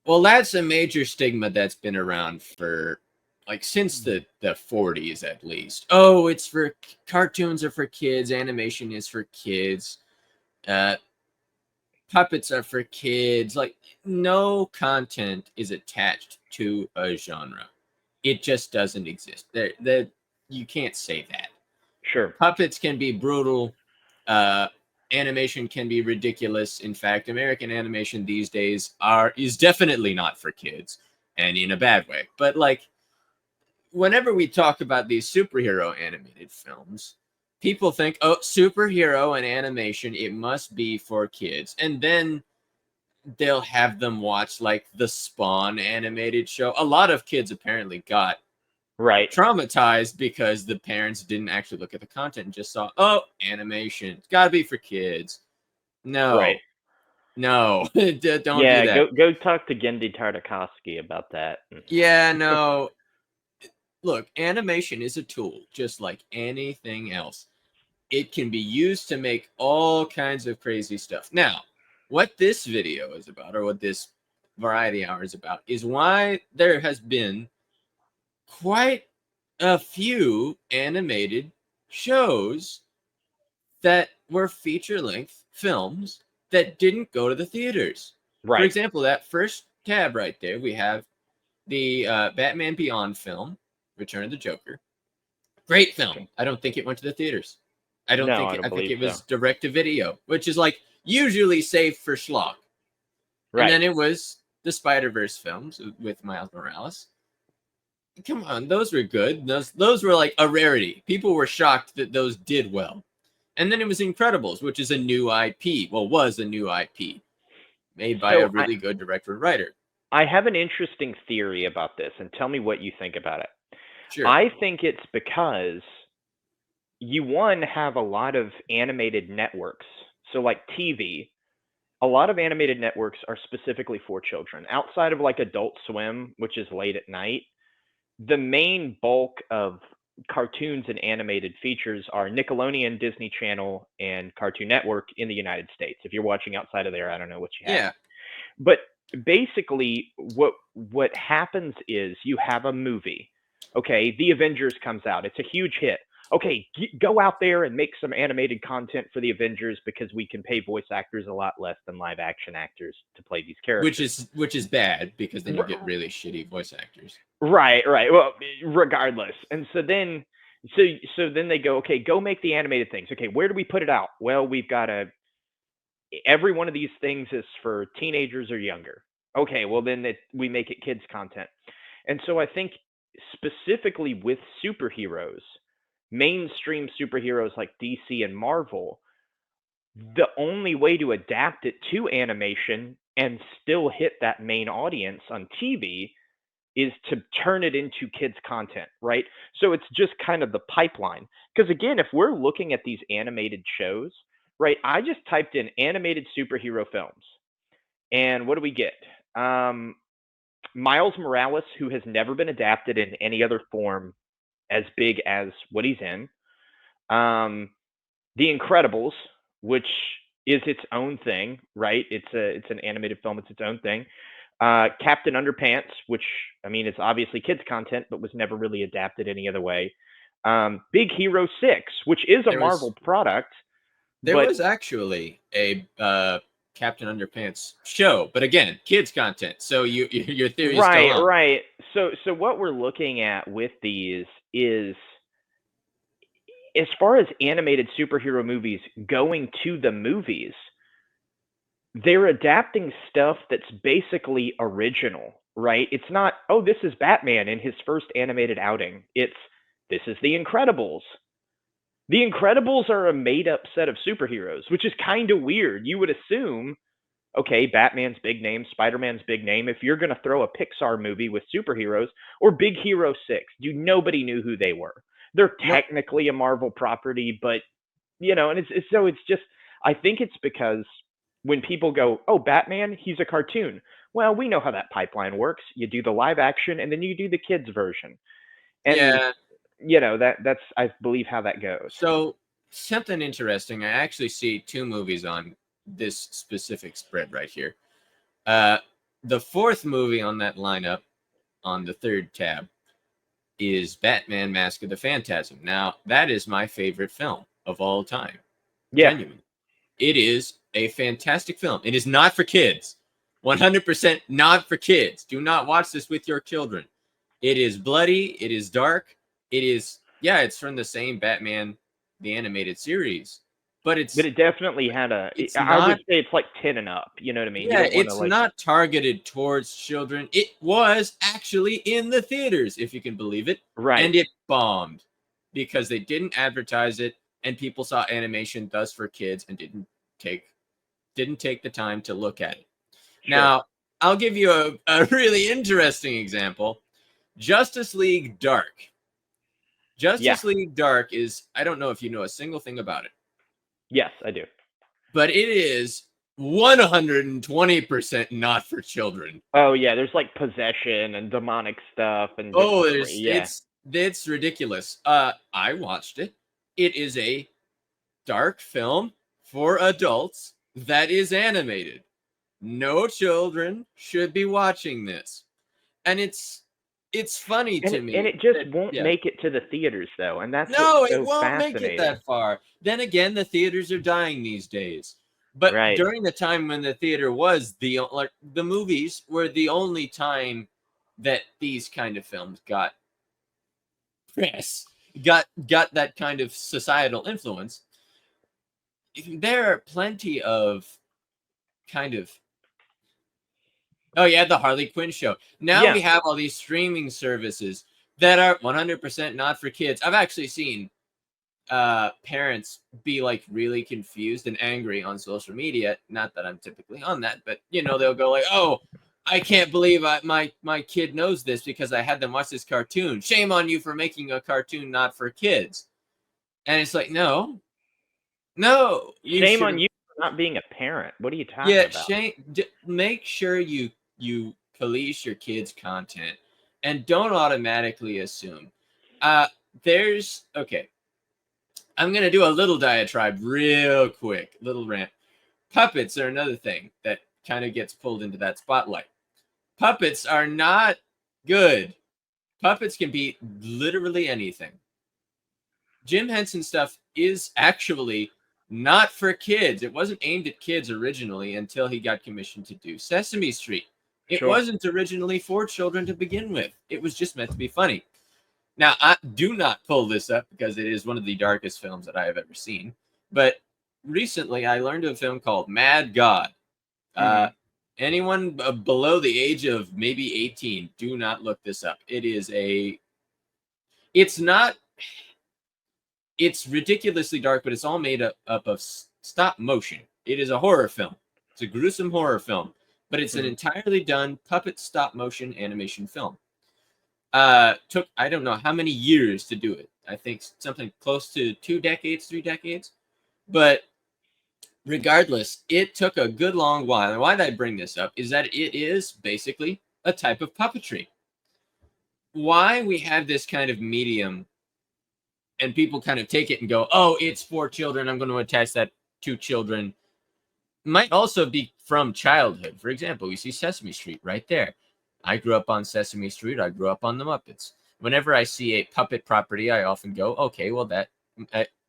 Well, that's a major stigma that's been around for like since the 40s at least. Oh, it's for cartoons are for kids, animation is for kids, uh, puppets are for kids. Like no content is attached to a genre. It just doesn't exist. There, you can't say that. Sure. Puppets can be brutal. Uh, Animation can be ridiculous. In fact, American animation these days is definitely not for kids, and in a bad way. But like, whenever we talk about these superhero animated films, people think, oh, superhero and animation, it must be for kids, and then they'll have them watch like the Spawn animated show. A lot of kids apparently got Right. traumatized because the parents didn't actually look at the content and just saw, oh, animation. It's got to be for kids. Right. No, no, don't do Yeah, that. go talk to Gendy Tartakovsky about that. Yeah, no. Look, animation is a tool, just like anything else. It can be used to make all kinds of crazy stuff. Now, what this video is about, or what this variety hour is about, is why there has been quite a few animated shows that were feature-length films that didn't go to the theaters. For Right. example, that first tab right there, we have the Batman Beyond film, Return of the Joker. Great film. Okay. I don't think it went to the theaters. I don't No, think I it, don't I think believe it so. was direct to video, which is like usually saved for schlock. And Right. then it was the Spider-Verse films with Miles Morales. Come on, those were good. Those were like a rarity. People were shocked that those did well. And then it was Incredibles, which is a new IP. Well, was a new IP made by a So really good director and writer. I have an interesting theory about this, and tell me what you think about it. Sure. I think it's because you one have a lot of animated networks. So like TV, a lot of animated networks are specifically for children. Outside of like Adult Swim, which is late at night, the main bulk of cartoons and animated features are Nickelodeon, Disney Channel, and Cartoon Network in the United States. If you're watching outside of there, I don't know what you have. Yeah. But basically what happens is you have a movie. Okay, The Avengers comes out. It's a huge hit. Okay, go out there and make some animated content for the Avengers because we can pay voice actors a lot less than live action actors to play these Which characters. is bad because then you get really shitty voice actors. Right, right. Well, regardless. And so so then they go, okay, go make the animated things. Okay, where do we put it out? Well, we've got a every one of these things is for teenagers or younger. Okay, well then we make it kids content. And so I think specifically with superheroes, mainstream superheroes like DC and Marvel, the only way to adapt it to animation and still hit that main audience on TV is to turn it into kids content, right? So it's just kind of the pipeline. Because again, if we're looking at these animated shows, right? I just typed in animated superhero films, and what do we get? Um, Miles Morales, who has never been adapted in any other form as big as what he's in. Um, The Incredibles, which is its own thing, right? It's an animated film. It's its own thing. Captain Underpants, which I mean, it's obviously kids content, but was never really adapted any other way. Big Hero 6, which is a There was Marvel product, there but was actually a Captain Underpants show, but again, kids content. So your theory is still right, on. right. So what we're looking at with these is as far as animated superhero movies going to the movies, they're adapting stuff that's basically original, right? It's not, oh, this is Batman in his first animated outing. It's, this is The Incredibles. The Incredibles are a made up set of superheroes, which is kind of weird. You would assume, okay, Batman's big name, Spider Man's big name. If you're going to throw a Pixar movie with superheroes, or Big Hero 6, nobody knew who they were. They're No, technically a Marvel property, but and it's just I think it's because when people go, "Oh, Batman, he's a cartoon." Well, we know how that pipeline works. You do the live action and then you do the kids version. And yeah. that's I believe how that goes. So something interesting. I actually see two movies on this specific spread right here. Uh, The fourth movie on that lineup, on the third tab, is Batman Mask of the Phantasm. Now, that is my favorite film of all time. Yeah. Genuinely. It is a fantastic film. It is not for kids. 100% not for kids. Do not watch this with your children. It is bloody. It is dark. It is, yeah, it's from the same Batman, the animated series. But But it definitely had it's I would not, say it's like 10 and up. You know what I mean? You yeah, don't want to it's like, not targeted towards children. It was actually in the theaters, if you can believe it. right. And it bombed because they didn't advertise it and people saw animation thus for kids and didn't take the time to look at it. Sure. Now, I'll give you a really interesting example. Justice League Dark. Yeah. Justice League Dark is, I don't know if you know a single thing about it, Yes, I do. but it is 120% not for children. Oh yeah, there's like possession and demonic stuff and just Oh, yeah. it's ridiculous. I watched it. It is a dark film for adults that is animated. No children should be watching this. And it's funny And to it me just that, won't yeah. make it to the theaters though, and that's what's No, it so won't make it fascinating. that far. Then again, the theaters are dying these days. But Right. during the time when the theater was like the movies were the only time that these kind of films got press, got that kind of societal influence. There are plenty of kind of, oh yeah, the Harley Quinn show. Now Yeah. we have all these streaming services that are 100% not for kids. I've actually seen parents be like really confused and angry on social media. Not that I'm typically on that, but you know, they'll go like, "Oh, I can't believe my kid knows this because I had them watch this cartoon. Shame on you for making a cartoon not for kids." And it's like, no, no, you Shame should on have. you for not being a parent. What are you talking Yeah, about? make sure you police your kids' content and don't automatically assume. Uh, there's okay. I'm gonna do a little diatribe real quick, little rant. Puppets are another thing that kind of gets pulled into that spotlight. Puppets are not good. Puppets can be literally anything. Jim Henson stuff is actually not for kids. It wasn't aimed at kids originally until he got commissioned to do Sesame Street. It Sure. wasn't originally for children to begin with. It was just meant to be funny. Now, I do not pull this up because it is one of the darkest films that I have ever seen. But recently, I learned of a film called Mad God. Uh, Mhm. anyone below the age of maybe 18, do not look this up. It's not, it's ridiculously dark, but it's all made up of stop motion. It is a horror film. It's a gruesome horror film, but it's an Mhm. entirely done puppet stop motion animation film. Took I don't know how many years to do it. I think something close to 2 decades, 3 decades. But regardless, it took a good long while. And why I bring this up is that it is basically a type of puppetry. Why we have this kind of medium and people kind of take it and go, oh, it's for children. I'm going to attach that to children. Might also be from childhood. For example, you see Sesame Street right there. I grew up on Sesame Street. I grew up on the Muppets. Whenever I see a puppet property, I often go, okay, well,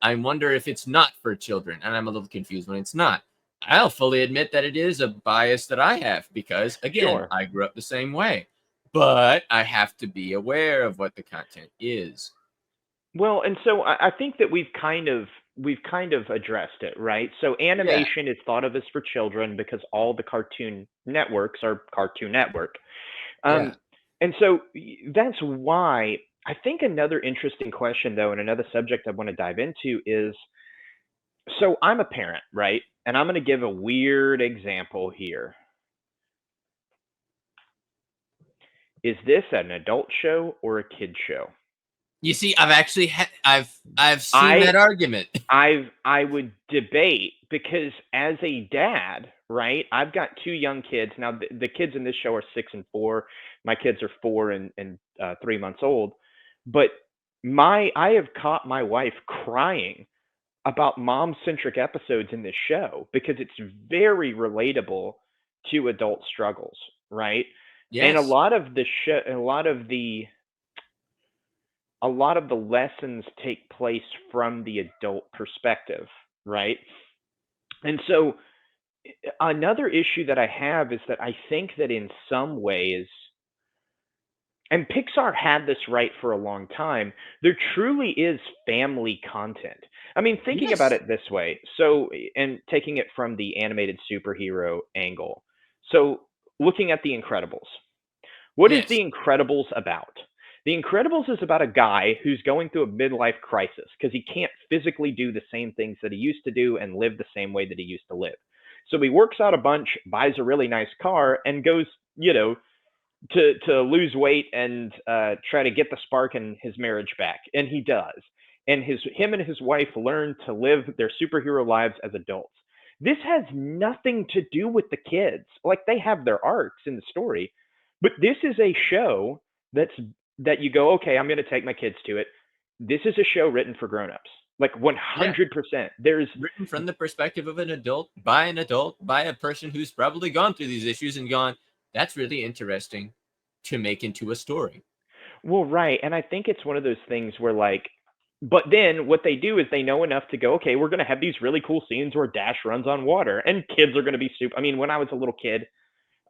I wonder if it's not for children. And I'm a little confused when it's not. I'll fully admit that it is a bias that I have because, again, Sure. I grew up the same way. But I have to be aware of what the content is. Well, and so I think that we've kind of addressed it, right? So Yeah, animation is thought of as for children because all the cartoon networks are Cartoon Network. yeah. Um, and so that's why I think another interesting question, though, and another subject I want to dive into is, so I'm a parent, right? And I'm going to give a weird example here. Is this an adult show or a kid show? You see, I've actually I've seen I that argument. I would debate because as a dad, right? I've got two young kids now. The kids in this show are 6 and 4. My kids are 4 and 3 months old. But I have caught my wife crying about mom centric episodes in this show because it's very relatable to adult struggles. right? And a Yes. lot of the show, a lot of the lessons take place from the adult perspective, right? And so another issue that I have is that I think that in some ways, and Pixar had this right for a long time, there truly is family content. I mean, thinking about Yes. it this way, so, and taking it from the animated superhero angle. So, looking at The Incredibles, what is Yes. The Incredibles about? The Incredibles is about a guy who's going through a midlife crisis because he can't physically do the same things that he used to do and live the same way that he used to live. So he works out a bunch, buys a really nice car, and goes, to lose weight and try to get the spark in his marriage back, and he does. And him and his wife learn to live their superhero lives as adults. This has nothing to do with the kids. Like, they have their arcs in the story, but this is a show that's that you go, okay, I'm going to take my kids to it. This is a show written for grown-ups, like Yeah. 100%. There's Written from the perspective of an adult, by a person who's probably gone through these issues and gone, that's really interesting to make into a story. Well, right. And I think it's one of those things where, like, but then what they do is they know enough to go, okay, we're going to have these really cool scenes where Dash runs on water and kids are going to be super. I mean, when I was a little kid,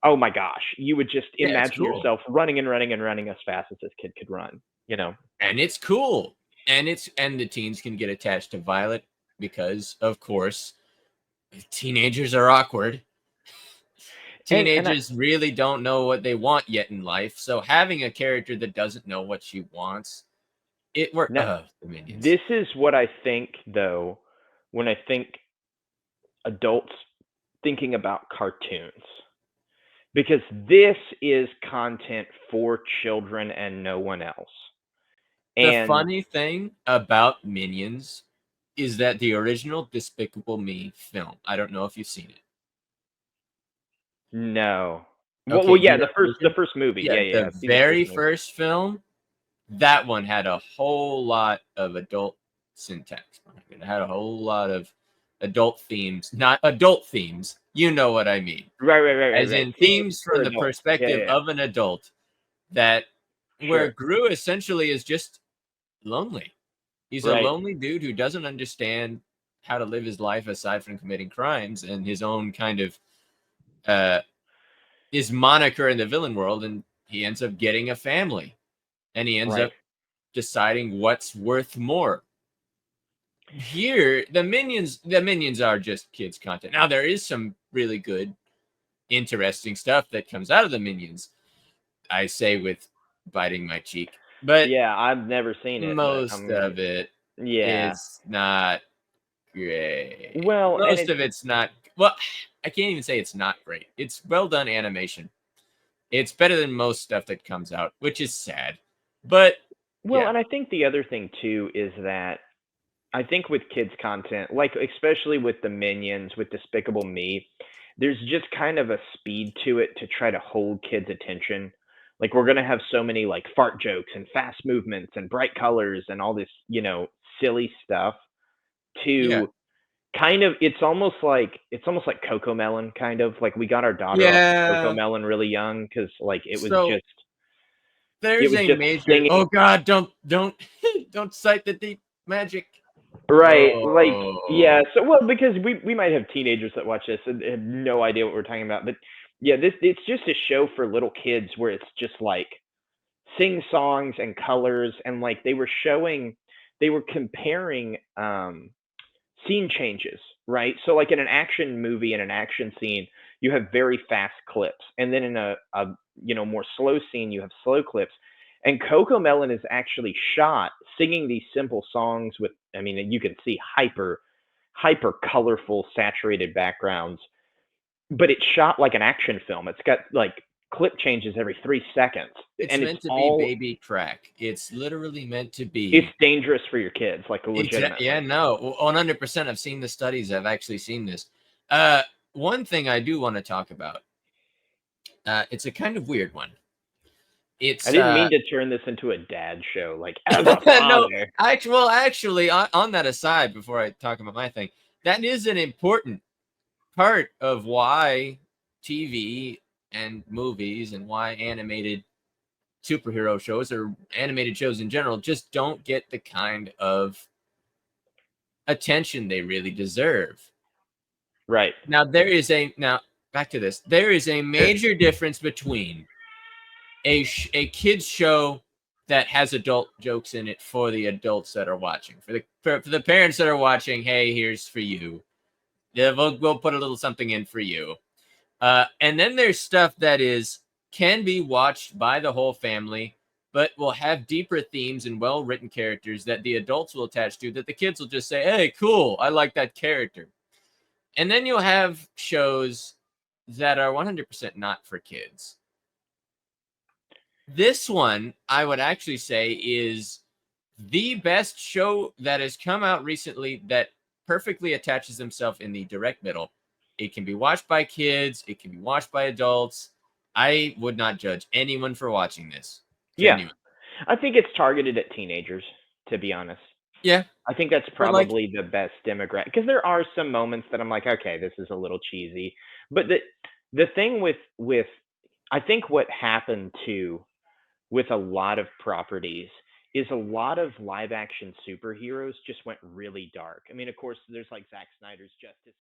oh my gosh, you would just Yeah, it's imagine cool. yourself running and running and running as fast as this kid could run, you know? And it's cool. And the teens can get attached to Violet because, of course, teenagers are awkward. And Teenagers really don't know what they want yet in life. So having a character that doesn't know what she wants, it works. now, The minions. this is what I think, though, when I think adults thinking about cartoons, because this is content for children and no one else. The And funny thing about Minions is that the original Despicable Me film, I don't know if you've seen it. no. Well, Okay, yeah, the the original, first movie. yeah, Yeah, yeah, yeah. the I've seen the first very movie. first film, that one had a whole lot of adult syntax behind it. It had a whole lot of adult themes, not adult themes. You know what I mean. Right, right, right, right, As right. in Themes themes for from the adults. Yeah, perspective yeah, yeah. of an adult that where Sure. Gru essentially is just lonely. He's a Right, lonely dude who doesn't understand how to live his life aside from committing crimes and his own kind of uh his moniker in the villain world, and he ends up getting a family and he ends right. up deciding what's worth more. Here, the minions are just kids content. Now there is some really good, interesting stuff that comes out of the minions. I say with biting my cheek, but Yeah, I've never seen it, but most I'm gonna. of it Yeah. is not great. Well, and Most it's of it's not, well, I can't even say it's not great. It's well done animation. It's better than most stuff that comes out, which is sad. But well, yeah, and I think the other thing too is that I think with kids content, like especially with the Minions, with Despicable Me, there's just kind of a speed to it to try to hold kids' attention. Like, we're gonna have so many like fart jokes and fast movements and bright colors and all this, silly stuff yeah, to kind of it's almost like Coco Melon, kind of like we got our daughter off of Coco yeah. Melon really young because like it was So just it there's was a just major. singing. Oh God, don't don't cite the deep magic. Right, like, yeah, Oh so, well, because we might have teenagers that watch this and have no idea what we're talking about, but, yeah, it's just a show for little kids where it's just, like, sing songs and colors, and, like, they were comparing, scene changes, right? So, like, in an action movie, in an action scene, you have very fast clips, and then in a more slow scene, you have slow clips. And Coco Melon is actually shot singing these simple songs with, I mean, you can see hyper colorful, saturated backgrounds, but it's shot like an action film. It's got like clip changes every 3 seconds, it's and meant to be baby crack. It's literally meant to it's be. dangerous for your kids, like Yeah, legitimately. no, 100%. I've seen the studies. I've actually seen this. One thing I do want to talk about. It's a kind of weird one. I It's didn't mean to turn this into a dad show, like as a no, father. actually, on that aside, before I talk about my thing, that is an important part of why TV and movies and why animated superhero shows or animated shows in general just don't get the kind of attention they really deserve. Right. Now back to this. There is a Sure. major difference between a kids show that has adult jokes in it for the adults that are watching. For the parents that are watching, hey, here's for you. Yeah, we'll put a little something in for you. And then there's stuff that can be watched by the whole family, but will have deeper themes and well written characters that the adults will attach to. That the kids will just say, "Hey, cool, I like that character." And then you'll have shows that are 100% not for kids. This one, I would actually say, is the best show that has come out recently that perfectly attaches himself in the direct middle. It can be watched by kids, it can be watched by adults. I would not judge anyone for watching this. Yeah. Genuine. I think it's targeted at teenagers, to be honest. Yeah. I think that's For like, probably the best demographic because there are some moments that I'm like, okay, this is a little cheesy. But the thing with I think what happened too with a lot of properties is a lot of live action superheroes just went really dark. I mean, of course, there's like Zack Snyder's Justice